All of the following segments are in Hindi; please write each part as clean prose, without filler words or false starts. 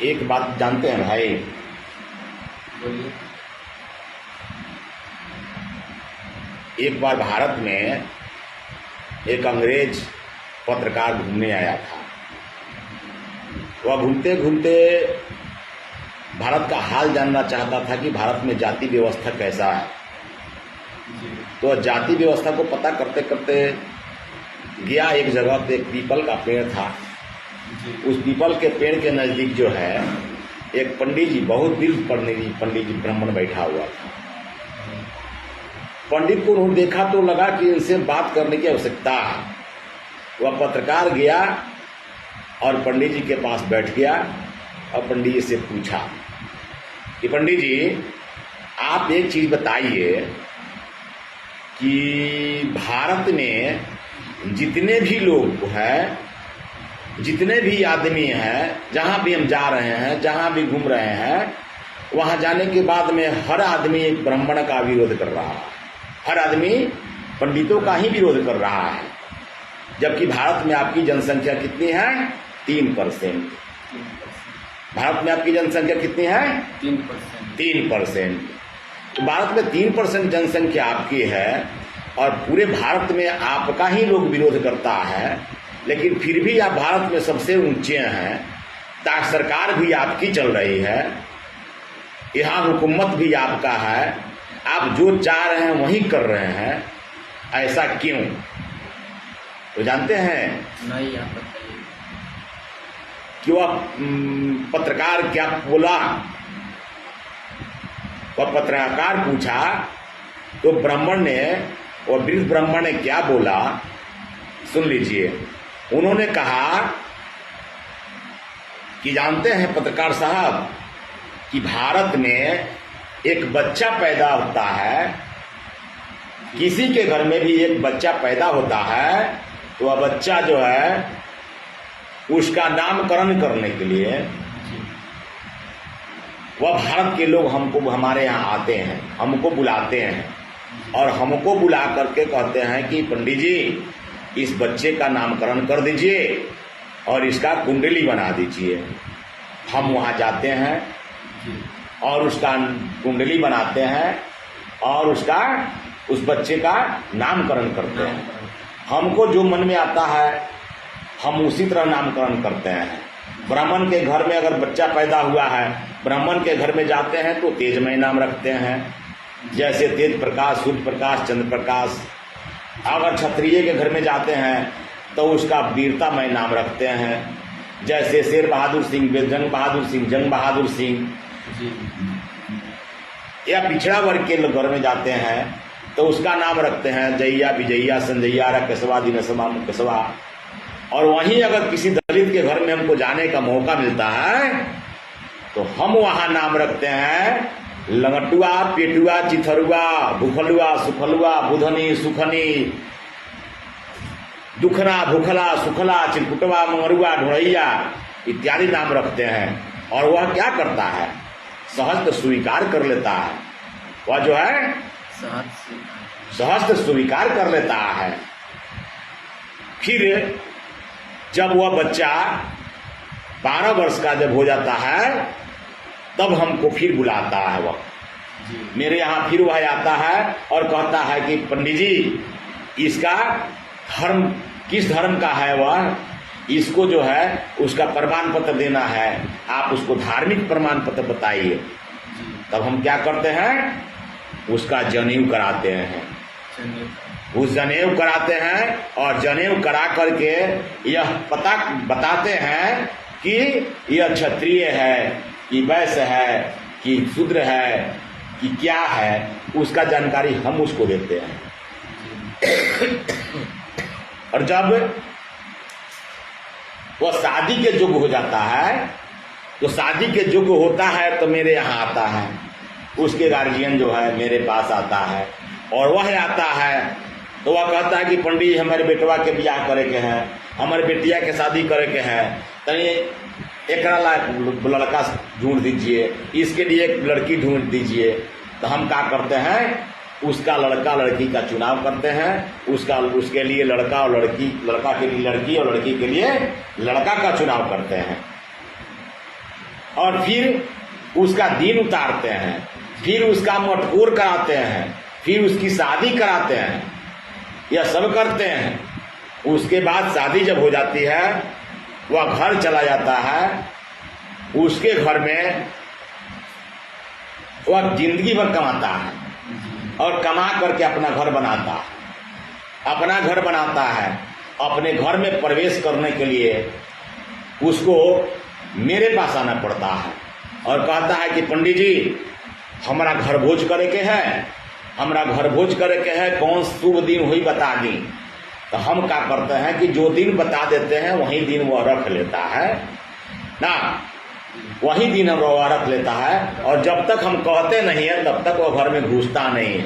एक बात जानते हैं भाई, बोलिए। एक बार भारत में एक अंग्रेज पत्रकार घूमने आया था। वह घूमते घूमते भारत का हाल जानना चाहता था कि भारत में जाति व्यवस्था कैसा है। तो जाति व्यवस्था को पता करते करते गया एक जगह पे, एक पीपल का पेड़ था। उस पीपल के पेड़ के नजदीक जो है एक पंडित जी, बहुत दिल पढ़ने पंडित जी ब्राह्मण बैठा हुआ था। पंडित को उन्होंने देखा तो लगा कि इनसे बात करने की आवश्यकता है। वह पत्रकार गया और पंडित जी के पास बैठ गया और पंडित जी से पूछा कि पंडित जी, आप एक चीज बताइए कि भारत में जितने भी लोग हैं, जितने भी आदमी हैं, जहां भी हम जा रहे हैं, जहां भी घूम रहे हैं, वहां जाने के बाद में हर आदमी एक ब्राह्मण का विरोध कर रहा है, हर आदमी पंडितों का ही विरोध कर रहा है। जबकि भारत में आपकी जनसंख्या कितनी है? 3%। भारत में आपकी जनसंख्या कितनी है? 3%। तो भारत में 3% जनसंख्या आपकी है और पूरे भारत में आपका ही लोग विरोध करता है, लेकिन फिर भी आप भारत में सबसे ऊंचे हैं। ताकि सरकार भी आपकी चल रही है, यहाँ हुकूमत भी आपका है, आप जो चाह रहे हैं वही कर रहे हैं, ऐसा क्यों? तो जानते हैं नहीं, आप बताइए कि वह पत्रकार क्या बोला। वह पत्रकार पूछा तो ब्राह्मण ने, और वृद्ध ब्राह्मण ने क्या बोला सुन लीजिए। उन्होंने कहा कि जानते हैं पत्रकार साहब कि भारत में एक बच्चा पैदा होता है, किसी के घर में भी एक बच्चा पैदा होता है, तो वह बच्चा जो है उसका नामकरण करने के लिए वह भारत के लोग हमको, हमारे यहाँ आते हैं, हमको बुलाते हैं और हमको बुला करके कहते हैं कि पंडित जी, इस बच्चे का नामकरण कर दीजिए और इसका कुंडली बना दीजिए। हम वहाँ जाते हैं और उसका कुंडली बनाते हैं और उस बच्चे का नामकरण करते हैं। हमको जो मन में आता है हम उसी तरह नामकरण करते हैं। ब्राह्मण के घर में अगर बच्चा पैदा हुआ है, ब्राह्मण के घर में जाते हैं तो तेजमय नाम रखते हैं, जैसे तेज प्रकाश, सूर्य प्रकाश, चंद्र प्रकाश। अगर क्षत्रिय के घर में जाते हैं तो उसका वीरतामय नाम रखते हैं, जैसे शेर बहादुर सिंह, जंग बहादुर सिंह, जंग बहादुर सिंह। या पिछड़ा वर्ग के घर में जाते हैं तो उसका नाम रखते हैं जैया, विजया, संजैया, रकेशवा, दिनसवा, मुकेशवा। और वहीं अगर किसी दलित के घर में हमको जाने का मौका मिलता है तो हम वहां नाम रखते हैं लंगटुआ, पेटुआ, चिथरुआ, भूखलुआ, सुखलुआ, बुधनी, सुखनी, दुखना, भूखला, सुखला, चिरकुटवा, मंगरुआ, ढोड़ैया इत्यादि नाम रखते हैं। और वह क्या करता है? सहस्त्र स्वीकार कर लेता है। वह जो है सहस्त्र स्वीकार कर लेता है। फिर जब वह बच्चा 12 वर्ष का जब हो जाता है तब हमको फिर बुलाता है। वह मेरे यहाँ फिर वह आता है और कहता है कि पंडित जी, इसका धर्म किस धर्म का है, वह इसको जो है उसका प्रमाण पत्र देना है, आप उसको धार्मिक प्रमाण पत्र बताइए। तब हम क्या करते हैं? उसका जनेऊ कराते हैं। उस जनेऊ कराते हैं और जनेऊ करा करके यह पता बताते हैं कि यह क्षत्रिय है, कि वैश्य है, कि शूद्र है, कि क्या है, उसका जानकारी हम उसको देते हैं। और जब वह शादी के योग्य हो जाता है तो शादी के योग्य होता है तो मेरे यहाँ आता है, उसके गार्जियन जो है मेरे पास आता है और वह आता है तो वह कहता है कि पंडित जी, हमारे बेटवा के ब्याह करे के हैं, हमारे बेटिया के शादी करे के हैं, तनी एक लड़का ढूंढ दीजिए, इसके लिए एक लड़की ढूंढ दीजिए। तो हम क्या करते हैं? उसका लड़का लड़की का चुनाव करते हैं, उसके लिए लड़का और लड़की, लड़का के लिए लड़की और लड़की के लिए लड़का का चुनाव करते हैं। और फिर उसका दिन उतारते हैं, फिर उसका मटकोर कराते हैं, फिर उसकी शादी कराते हैं, यह सब करते हैं। उसके बाद शादी जब हो जाती है, वह घर चला जाता है, उसके घर में वह जिंदगी भर कमाता है और कमा करके अपना घर बनाता है। अपना घर बनाता है, अपने घर में प्रवेश करने के लिए उसको मेरे पास आना पड़ता है और कहता है कि पंडित जी हमारा घर भोज करे के है, हमारा घर भोज करे के है, कौन शुभ दिन हुई बता दी। तो हम क्या करते हैं कि जो दिन बता देते हैं वही दिन वह रख लेता है ना, वही दिन हम वह रख लेता है। और जब तक हम कहते नहीं है तब तक वह घर में घुसता नहीं है।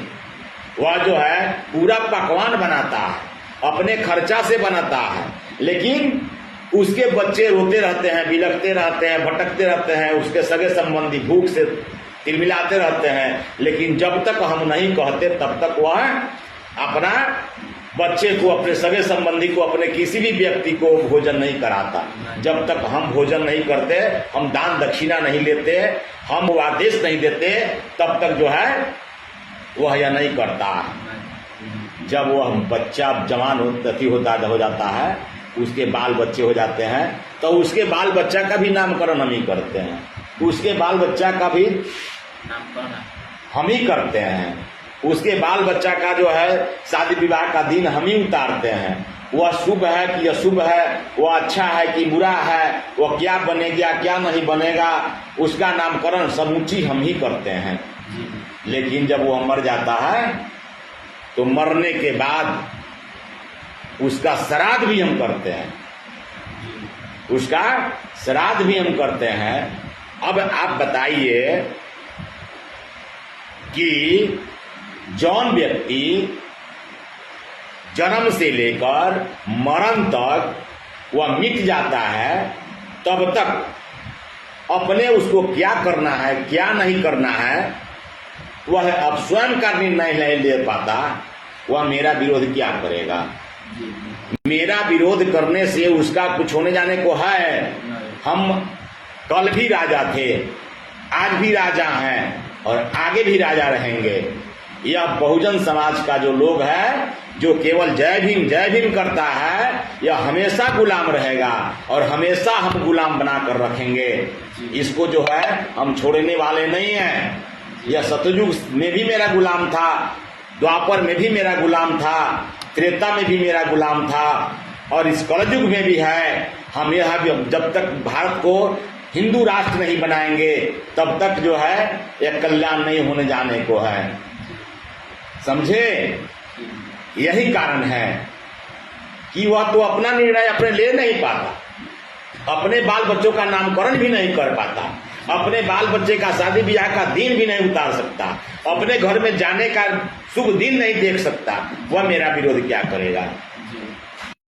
वह जो है पूरा पकवान बनाता है, अपने खर्चा से बनाता है, लेकिन उसके बच्चे रोते रहते हैं, बिलखते रहते हैं, भटकते रहते हैं, उसके सगे संबंधी भूख से तिलमिलाते रहते हैं। लेकिन जब तक हम नहीं कहते तब तक वह अपना बच्चे को, अपने सगे संबंधी को, अपने किसी भी व्यक्ति को भोजन नहीं कराता। जब तक हम भोजन नहीं करते, हम दान दक्षिणा नहीं लेते, हम वो आदेश नहीं देते, तब तक जो है वह यह नहीं करता। जब वह बच्चा जवान हो जाता है, उसके बाल बच्चे हो जाते हैं, तो उसके बाल बच्चा का भी नामकरण हम ही करते हैं, उसके बाल बच्चा का भी हम ही करते हैं। उसके बाल बच्चा का जो है शादी विवाह का दिन हम ही उतारते हैं। वह शुभ है कि अशुभ है, वह अच्छा है कि बुरा है, वह क्या बनेगा क्या नहीं बनेगा, उसका नामकरण समूची हम ही करते हैं। लेकिन जब वह मर जाता है तो मरने के बाद उसका श्राद्ध भी हम करते हैं, उसका श्राद्ध भी हम करते हैं। अब आप बताइए कि जौन व्यक्ति जन्म से लेकर मरण तक वह मिट जाता है, तब तक अपने उसको क्या करना है क्या नहीं करना है वह अब स्वयं का निर्णय नहीं ले पाता, वह मेरा विरोध क्या करेगा। मेरा विरोध करने से उसका कुछ होने जाने को है। हम कल भी राजा थे, आज भी राजा हैं और आगे भी राजा रहेंगे। यह बहुजन समाज का जो लोग है, जो केवल जय भीम करता है, यह हमेशा गुलाम रहेगा और हमेशा हम गुलाम बनाकर रखेंगे। इसको जो है हम छोड़ने वाले नहीं हैं। यह सतयुग में भी मेरा गुलाम था, द्वापर में भी मेरा गुलाम था, त्रेता में भी मेरा गुलाम था और इस कलयुग में भी है। हम यह जब तक भारत को हिंदू राष्ट्र नहीं बनाएंगे तब तक जो है यह कल्याण नहीं होने जाने को है। समझे? यही कारण है कि वह तो अपना निर्णय अपने ले नहीं पाता, अपने बाल बच्चों का नामकरण भी नहीं कर पाता, अपने बाल बच्चे का शादी ब्याह का दिन भी नहीं उतार सकता, अपने घर में जाने का शुभ दिन नहीं देख सकता। वह मेरा विरोध क्या करेगा।